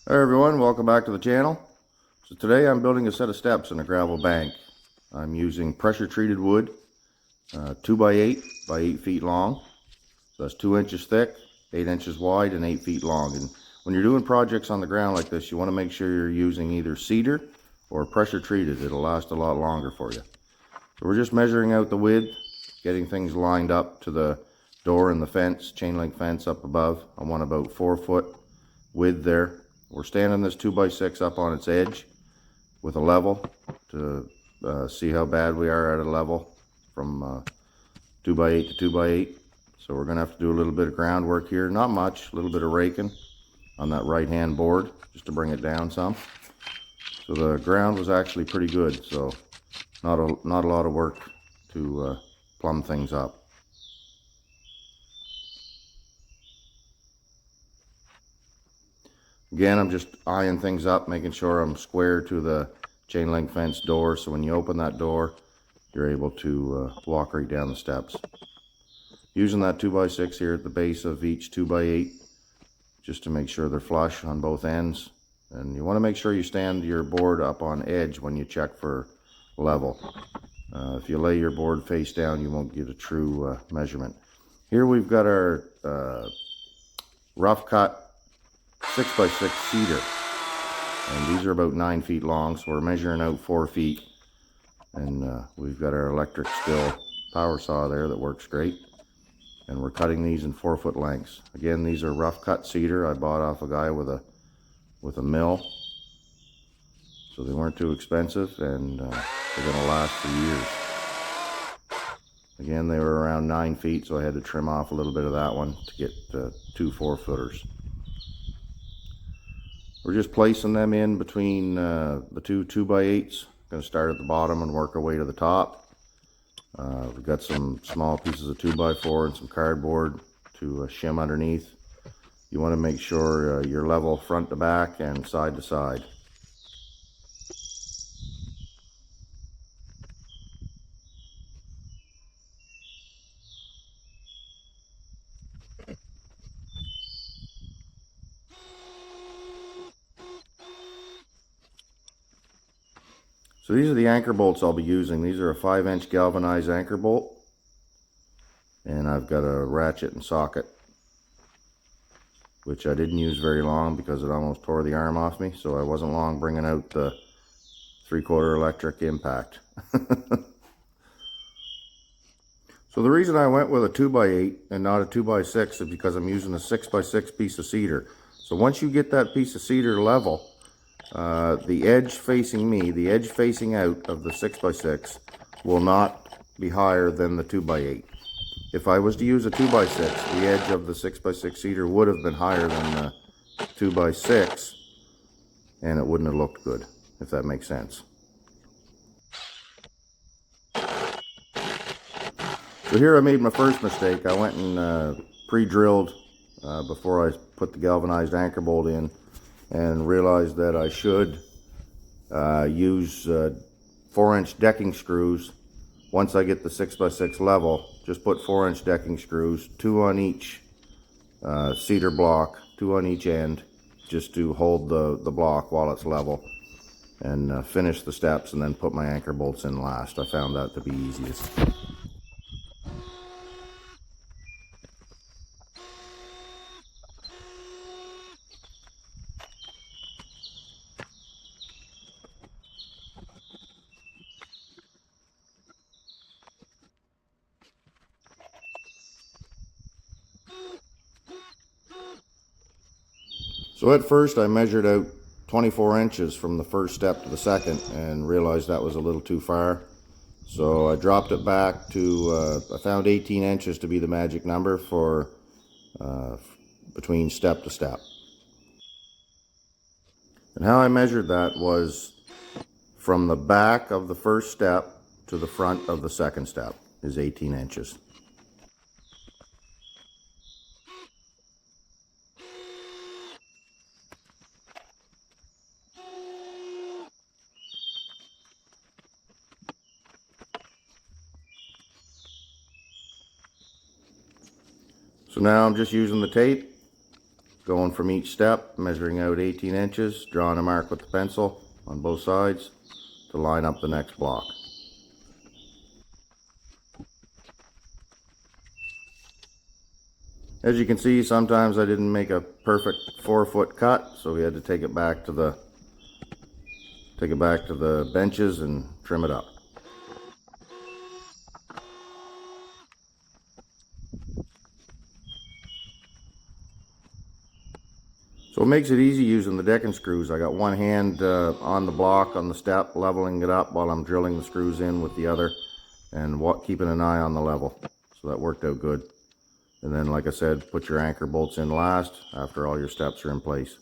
Hi everyone, welcome back to the channel. So today I'm building a set of steps in a gravel bank. I'm using pressure treated wood, 2 by 8 by 8 feet long. So that's 2 inches thick, 8 inches wide, and 8 feet long. And when you're doing projects on the ground like this, you want to make sure you're using either cedar or pressure treated. It'll last a lot longer for you. So we're just measuring out the width, getting things lined up to the door and the fence, chain link fence up above. I want about 4 foot width there. We're standing this 2 by 6 up on its edge with a level to see how bad we are at a level from 2 by 8 to 2 by 8. So we're going to have to do a little bit of groundwork here. Not much, a little bit of raking on that right hand board just to bring it down some. So the ground was actually pretty good, so not a lot of work to plumb things up. Again, I'm just eyeing things up, making sure I'm square to the chain link fence door, so when you open that door, you're able to walk right down the steps. Using that 2 by 6 here at the base of each 2 by 8, just to make sure they're flush on both ends. And you want to make sure you stand your board up on edge when you check for level. If you lay your board face down, you won't get a true measurement. Here we've got our rough cut 6 by 6 cedar, and these are about 9 feet long, so we're measuring out 4 feet. And we've got our electric still power saw there that works great, and we're cutting these in 4 foot lengths. Again, these are rough cut cedar I bought off a guy with a mill, so they weren't too expensive, and they're going to last for years. Again, they were around 9 feet, so I had to trim off a little bit of that one to get 2 4-footers. We're just placing them in between the two 2 by 8s. Going to start at the bottom and work our way to the top. We've got some small pieces of 2 by 4 and some cardboard to shim underneath. You want to make sure you're level front to back and side to side. So these are the anchor bolts I'll be using. These are a 5-inch galvanized anchor bolt, and I've got a ratchet and socket, which I didn't use very long because it almost tore the arm off me, so I wasn't long bringing out the 3/4 electric impact. So the reason I went with a 2 by 8 and not a 2 by 6 is because I'm using a 6 by 6 piece of cedar. So once you get that piece of cedar level, the edge facing me, the edge facing out of the 6 by 6 will not be higher than the 2 by 8. If I was to use a 2 by 6, the edge of the 6 by 6 cedar would have been higher than the 2 by 6, and it wouldn't have looked good, if that makes sense. So here I made my first mistake. I went and pre-drilled before I put the galvanized anchor bolt in, and realized that I should use 4-inch decking screws. Once I get the 6 by 6 level, just put 4-inch decking screws, 2 on each cedar block, 2 on each end, just to hold the block while it's level, and finish the steps, and then put my anchor bolts in last. I found that to be easiest. So at first I measured out 24 inches from the first step to the second and realized that was a little too far. So I dropped it back to, I found 18 inches to be the magic number for between step to step. And how I measured that was from the back of the first step to the front of the second step is 18 inches. So now I'm just using the tape going from each step, measuring out 18 inches, drawing a mark with the pencil on both sides to line up the next block. As you can see, sometimes I didn't make a perfect 4-foot cut, so we had to take it back to the benches and trim it up. So it makes it easy using the decking screws. I got one hand on the block on the step, leveling it up while I'm drilling the screws in with the other, and keeping an eye on the level. So that worked out good. And then, like I said, put your anchor bolts in last after all your steps are in place.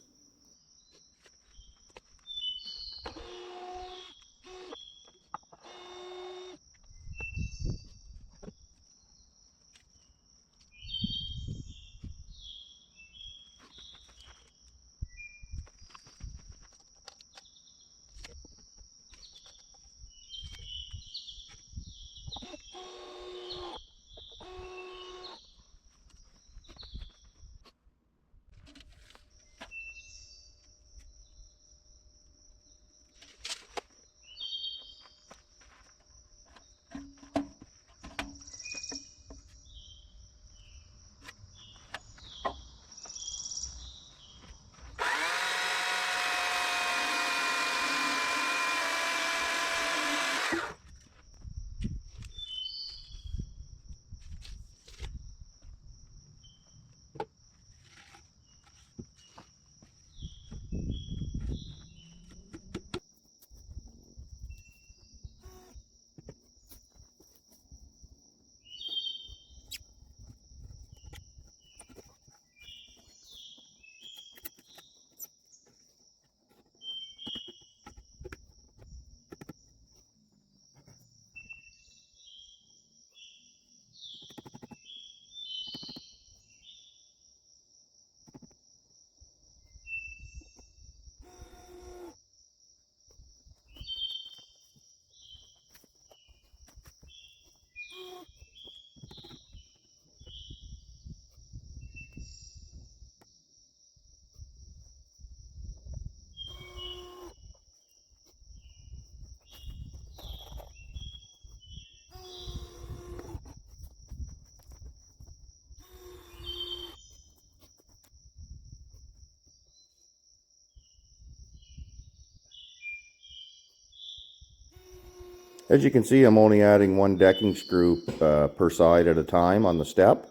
As you can see, I'm only adding one decking screw per side at a time on the step.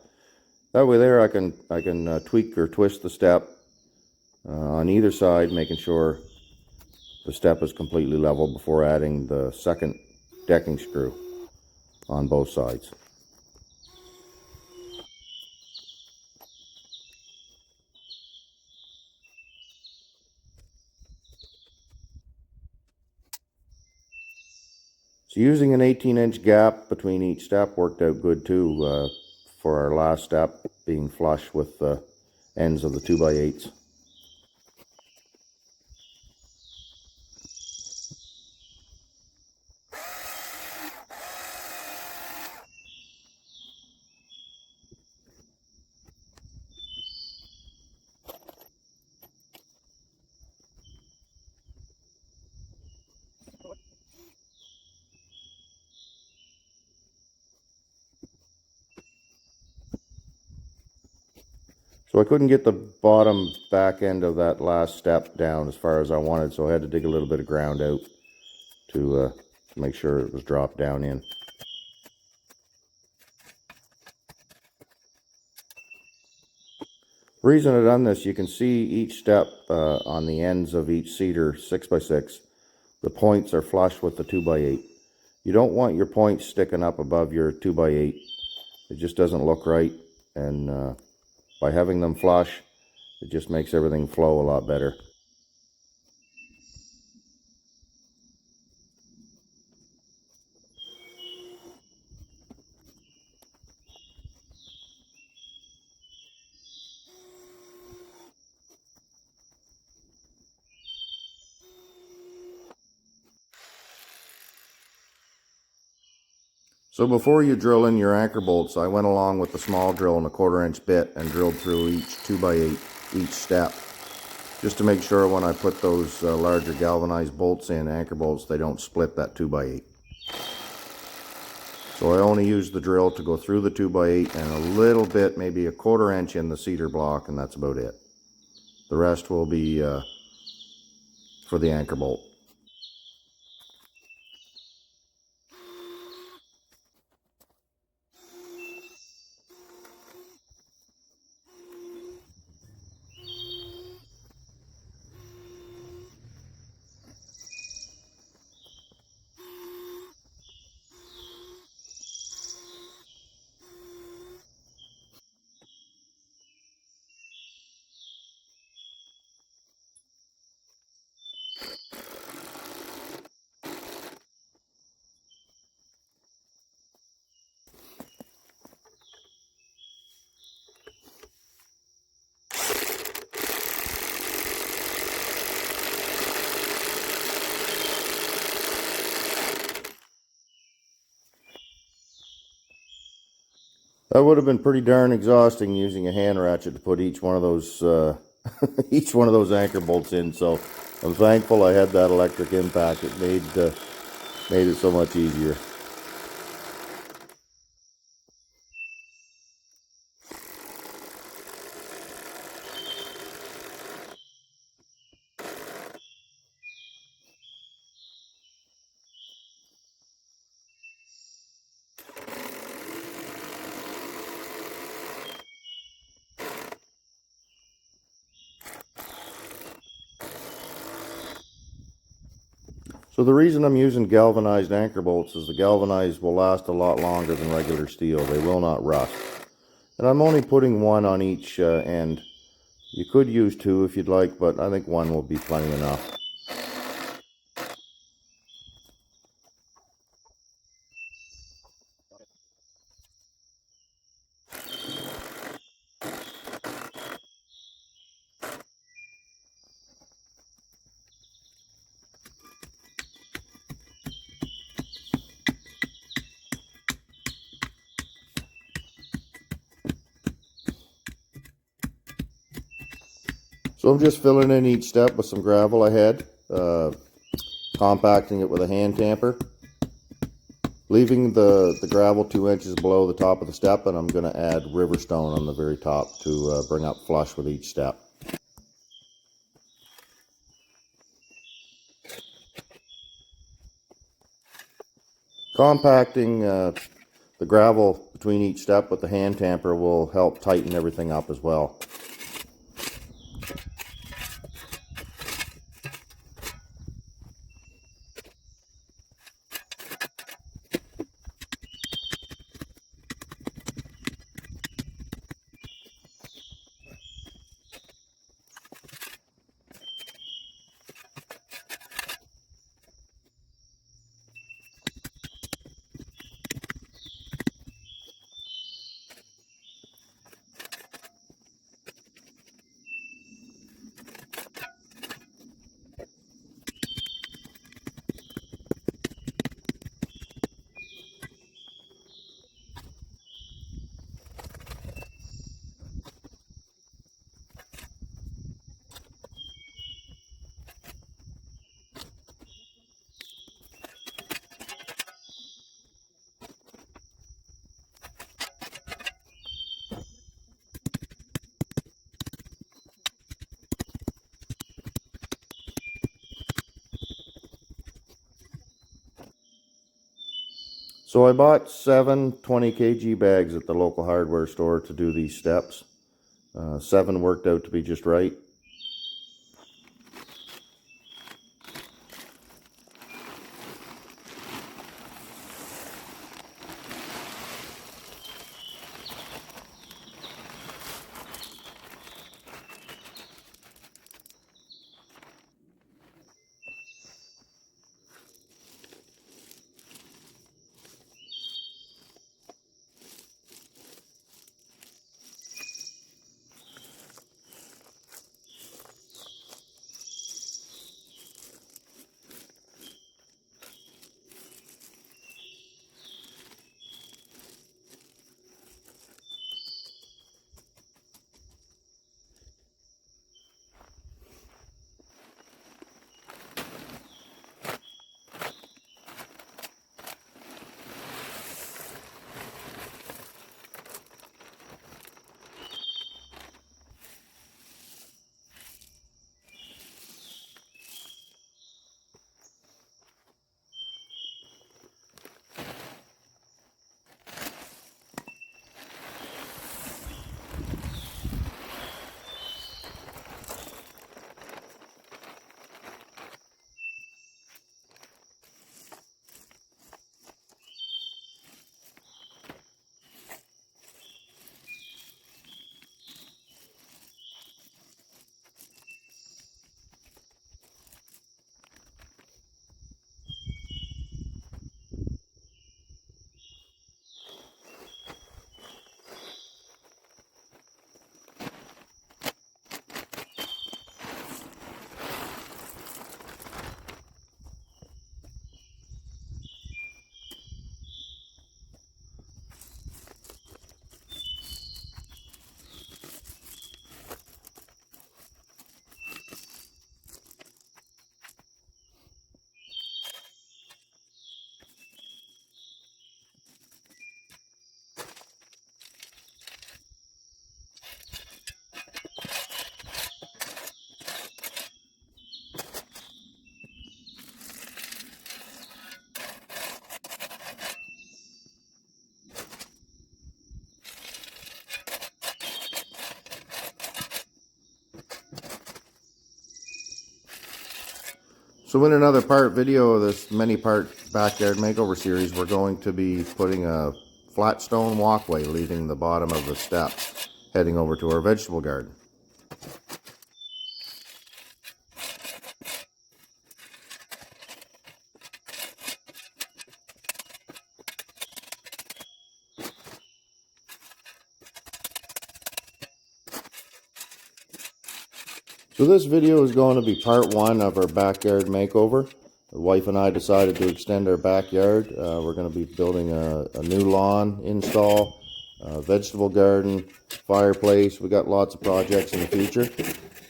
That way there I can tweak or twist the step on either side, making sure the step is completely level before adding the second decking screw on both sides. So using an 18-inch gap between each step worked out good too for our last step being flush with the ends of the 2x8s. So I couldn't get the bottom back end of that last step down as far as I wanted, so I had to dig a little bit of ground out to make sure it was dropped down in. The reason I've done this, you can see each step on the ends of each cedar 6x6. The points are flush with the 2x8. You don't want your points sticking up above your 2x8. It just doesn't look right, and by having them flush, it just makes everything flow a lot better. So before you drill in your anchor bolts, I went along with the small drill and a 1/4-inch bit and drilled through each 2x8 each step, just to make sure when I put those larger galvanized bolts in, anchor bolts, they don't split that 2x8. So I only use the drill to go through the 2x8 and a little bit, maybe a 1/4 inch in the cedar block, and that's about it. The rest will be for the anchor bolt. That would have been pretty darn exhausting using a hand ratchet to put each one of those each one of those anchor bolts in. So I'm thankful I had that electric impact. It made it so much easier. So the reason I'm using galvanized anchor bolts is the galvanized will last a lot longer than regular steel. They will not rust. And I'm only putting one on each end. You could use two if you'd like, but I think one will be plenty enough. So I'm just filling in each step with some gravel I had, compacting it with a hand tamper, leaving the gravel 2 inches below the top of the step, and I'm going to add river stone on the very top to bring up flush with each step. Compacting the gravel between each step with the hand tamper will help tighten everything up as well. So I bought 7 20 kg bags at the local hardware store to do these steps. 7 worked out to be just right. So in another part video of this many-part backyard makeover series, we're going to be putting a flat stone walkway leaving the bottom of the steps, heading over to our vegetable garden. So this video is going to be part one of our backyard makeover. The wife and I decided to extend our backyard. We're going to be building a new lawn install, vegetable garden, fireplace. We got lots of projects in the future.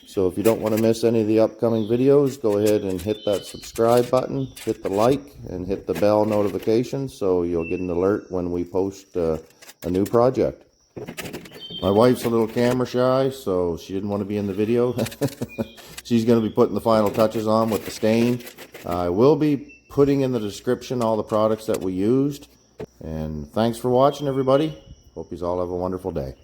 So if you don't want to miss any of the upcoming videos, go ahead and hit that subscribe button, hit the like, and hit the bell notification so you'll get an alert when we post a new project. My wife's a little camera shy, so she didn't want to be in the video. She's going to be putting the final touches on with the stain. I will be putting in the description all the products that we used. And thanks for watching, everybody. Hope you all have a wonderful day.